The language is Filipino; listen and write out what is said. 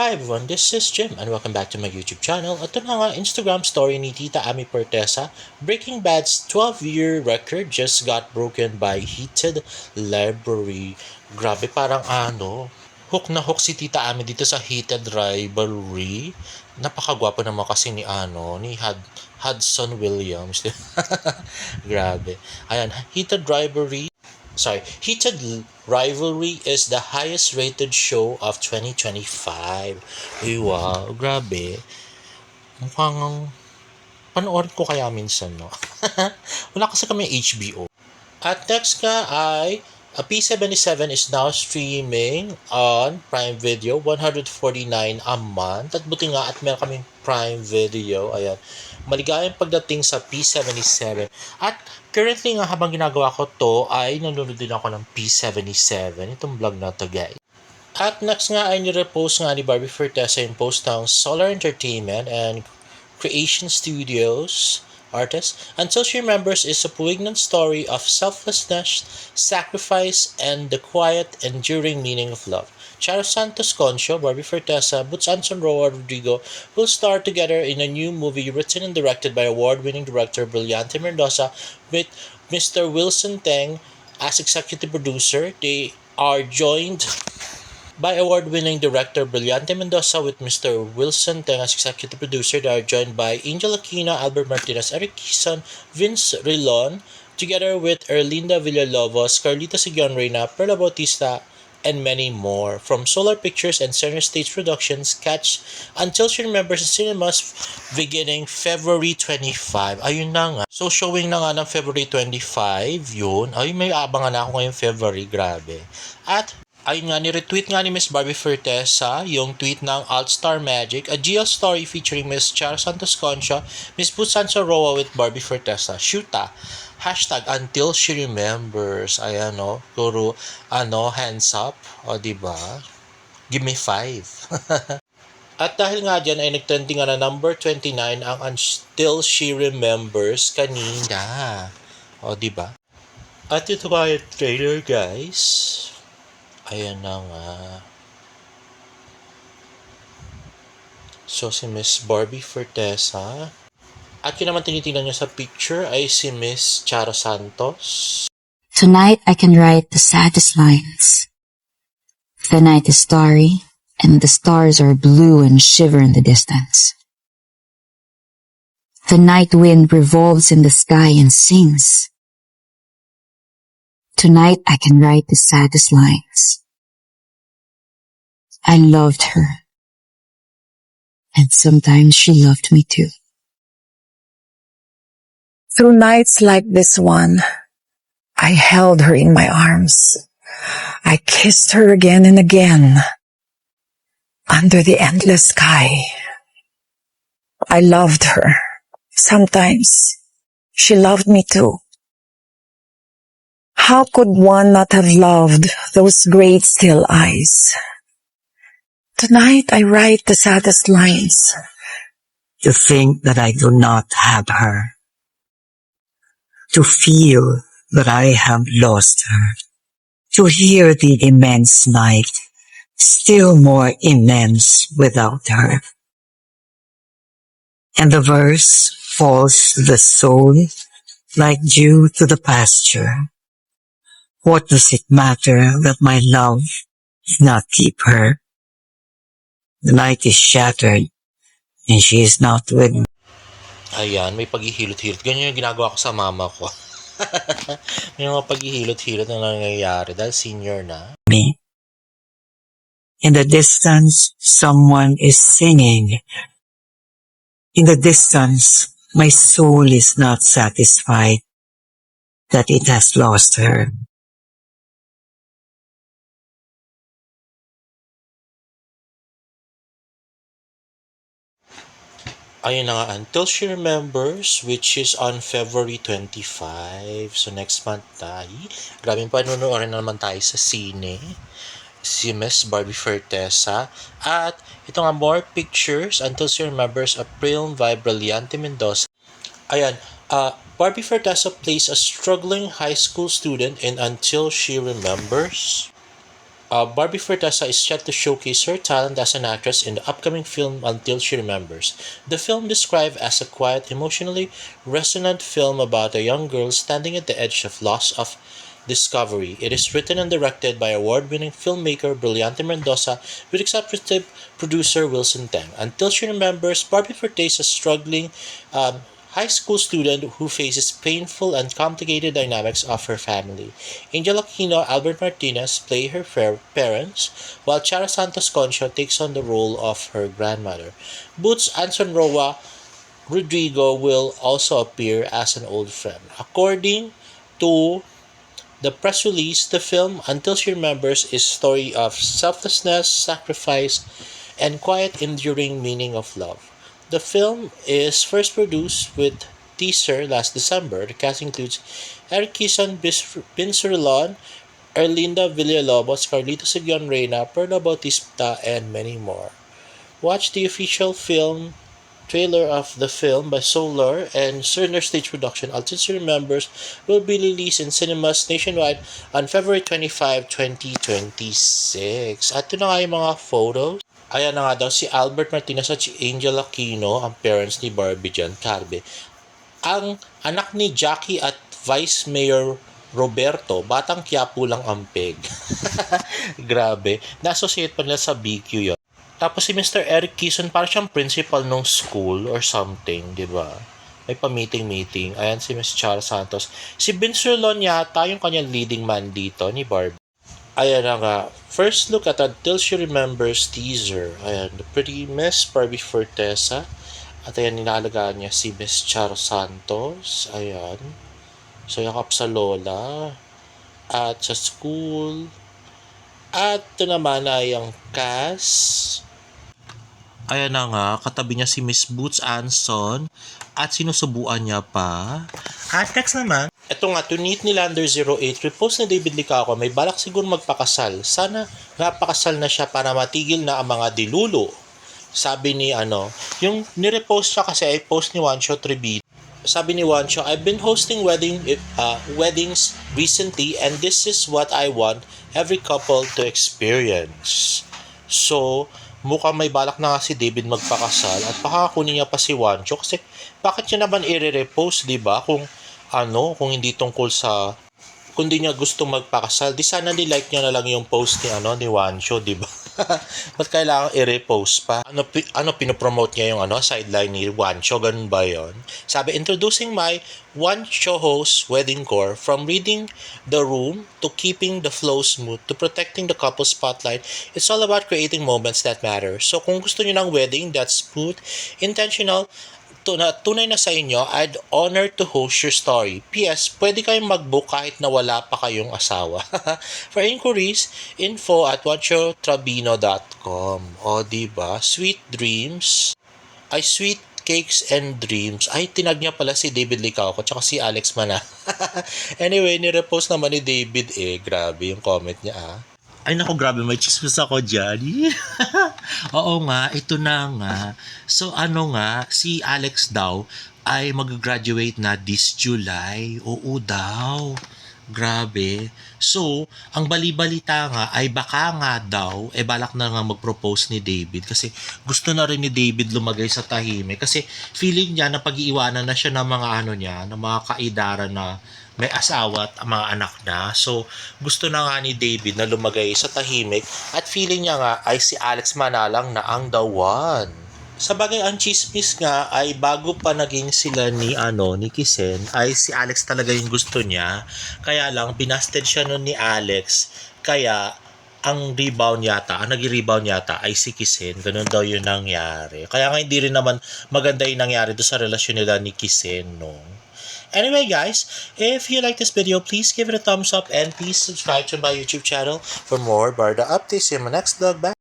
Hi everyone, this is Jim and welcome back to my YouTube channel. Ito na nga, Instagram story ni Tita Ami Portesa. Breaking Bad's 12-year record just got broken by Heated Library. Grabe, parang hook na hook si Tita Ami dito sa Heated Rivalry. Napakagwapo naman kasi ni Hudson Williams. Grabe. Ayan, Heated Rivalry is the highest rated show of 2025. Uy, wow, grabe. Mukhang panoorin ko kaya minsan, no? Wala kasi kami HBO. At next nga ay P77 is now streaming on Prime Video, 149 a month. At buti nga at meron kaming Prime Video. Ayan. Maligayang pagdating sa P77. At currently nga habang ginagawa ko to ay nanonood din ako ng P77. Itong vlog na to, guys. At next nga ay nirepost nga ni Barbie Fortesa yung post ng Solar Entertainment and Creation Studios artist. Until She Remembers is a poignant story of selflessness, sacrifice, and the quiet, enduring meaning of love. Charo Santos Concho, Barbie Fortesa, Butch Anson Roa Rodrigo will star together in a new movie written and directed by award-winning director Brillante Mendoza with Mr. Wilson Teng as executive producer. They are joined by award-winning director Brillante Mendoza with Mr. Wilson Teng as executive producer. They are joined by Angel Aquino, Albert Martinez, Eric Kison, Vince Rilon, together with Erlinda Villalobos, Carlita Sigion Reyna, Perla Bautista, and many more. From Solar Pictures and Center Stage Productions, catch Until She Remembers in cinemas beginning February 25. Ayun na nga. So, showing na nga ng February 25, yun. Ay, may abangan na ako ngayong February. Grabe. At ayun nga, ni-retweet nga ni Miss Barbie Fortesa yung tweet ng Altstar Magic, a GL story featuring Miss Char Santos Concha, Miss Busanso Roa with Barbie Fortesa. Shoota. Hashtag Until She Remembers. Ayan, no? Puro, hands up. O, diba? Give me 5. At dahil nga dyan ay nagtrending nga na number 29 ang Until She Remembers kanina. O, diba? At ito nga yung trailer, guys. Ayan na nga. So, si Miss Barbie Fortesa. At yun naman tinitingnan nyo sa picture ay si Miss Charo Santos. Tonight I can write the saddest lines. The night is starry, and the stars are blue and shiver in the distance. The night wind revolves in the sky and sings. Tonight I can write the saddest lines. I loved her. And sometimes she loved me too. Through nights like this one, I held her in my arms. I kissed her again and again. Under the endless sky. I loved her. Sometimes she loved me too. How could one not have loved those great still eyes? Tonight I write the saddest lines. To think that I do not have her. To feel that I have lost her. To hear the immense night, still more immense without her. And the verse falls to the soul like dew to the pasture. What does it matter that my love did not keep her? The night is shattered and she is not with me. Ayan, may paghihilot-hilot. Ganyan yung ginagawa ko sa mama ko. May mga paghihilot-hilot na nangyayari dahil senior na. In the distance, someone is singing. In the distance, my soul is not satisfied that it has lost her. Ayun na nga, Until She Remembers, which is on February 25. So, next month tayo. Grabe pa, nunoorin na naman tayo sa sine. Si Miss Barbie Fortesa. At ito nga, more pictures, Until She Remembers, April Vibe Brillante Mendoza. Ayan, Barbie Fortesa plays a struggling high school student in Until She Remembers. Barbie Fortesa is set to showcase her talent as an actress in the upcoming film Until She Remembers. The film described as a quiet, emotionally resonant film about a young girl standing at the edge of loss of discovery. It is written and directed by award-winning filmmaker Brillante Mendoza with executive producer Wilson Tang. Until She Remembers, Barbie Fortesa is struggling high school student who faces painful and complicated dynamics of her family. Angel Aquino, Albert Martinez play her parents, while Chara Santos Concho takes on the role of her grandmother. Boots Anson Roa Rodrigo will also appear as an old friend. According to the press release, the film Until She Remembers is a story of selflessness, sacrifice, and quiet enduring meaning of love. The film is first produced with teaser last December. The cast includes Eric Kison, Binsurlon, Erlinda Villalobos, Carlito Sigion Reyna, Perla Bautista, and many more. Watch the official film trailer of the film by Solar and Cerner Stage Production, Until She Remembers, will be released in cinemas nationwide on February 25, 2026. At ito na nga yung mga photos. Ayan na nga daw si Albert Martinez at si Angel Aquino, ang parents ni Barbie dyan, Carbe. Ang anak ni Jackie at Vice Mayor Roberto, batang Quiapo lang ang peg. Grabe. Na-associate pa nila sa BQ yun. Tapos si Mr. Eric Kison, parang siyang principal nung school or something, di ba? May pa-meeting. Ayan si Miss Chara Santos. Si Vince Rolon yata yung kanyang leading man dito ni Barbie. Ayan na nga. First look at Until She Remembers teaser. Ayan, the pretty Miss Barbie Fortesa. At ayan, ninalagaan niya si Miss Chara Santos. Ayan. So, yakap sa lola. At sa school. At ito naman ay ang cast. Ayan na nga, katabi niya si Miss Boots Anson at sinusubuan niya pa. At next naman, ito nga, to Neat Nilander 08, repost ni David Licaco, may balak siguro magpakasal. Sana napakasal na siya para matigil na ang mga dilulo. Sabi ni yung nirepost siya kasi ay post ni Juancho Tribid. Sabi ni Juancho, I've been hosting weddings recently and this is what I want every couple to experience. So, mukhang may balak na nga si David magpakasal at pakakakunin niya pa si Juancho kasi bakit niya naman i-repost, di ba? Kung hindi tungkol sa kung di niya gusto magpakasal, di sana ni-like niya na lang yung post ni Juancho, di ba? Ba't kailangan i-repost pa? Pinopromote niya yung sideline ni Juancho, ganun ba yun? Sabi, introducing my Juancho host wedding core, from reading the room to keeping the flow smooth to protecting the couple spotlight, it's all about creating moments that matter. So kung gusto niyo ng wedding that's smooth, intentional, tunay na sa inyo, I'd honor to host your story. P.S. Pwede kayong mag-book kahit na wala pa kayong asawa. For inquiries, info@juanchotrabino.com. O, diba? Sweet dreams. Sweet cakes and dreams. Tinag niya pala si David Licaco tsaka si Alex Mana. Anyway, nirepost naman ni David Grabe yung comment niya Ay naku, grabe, may chismis ako dyan. Oo nga, ito na nga. So si Alex daw ay mag-graduate na this July. Oo daw. Grabe. So, ang bali-balita nga ay baka nga daw, balak na nga mag-propose ni David kasi gusto na rin ni David lumagay sa tahimik kasi feeling niya na pag-iiwanan na siya ng mga ng mga kaidaran na may asawa at mga anak na. So, gusto na nga ni David na lumagay sa tahimik at feeling niya nga ay si Alex Manalang na ang the one. Sa bagay, ang chismis nga ay bago pa naging sila ni Kisen, ay si Alex talaga yung gusto niya. Kaya lang, binasted siya nun ni Alex. Kaya, ang nag-rebound yata ay si Kisen. Ganun daw yung nangyari. Kaya nga hindi rin naman maganda yung nangyari doon sa relasyon nila ni Kisen, no? Anyway guys, if you like this video, please give it a thumbs up and please subscribe to my YouTube channel for more Barda updates in my next vlog. Bye!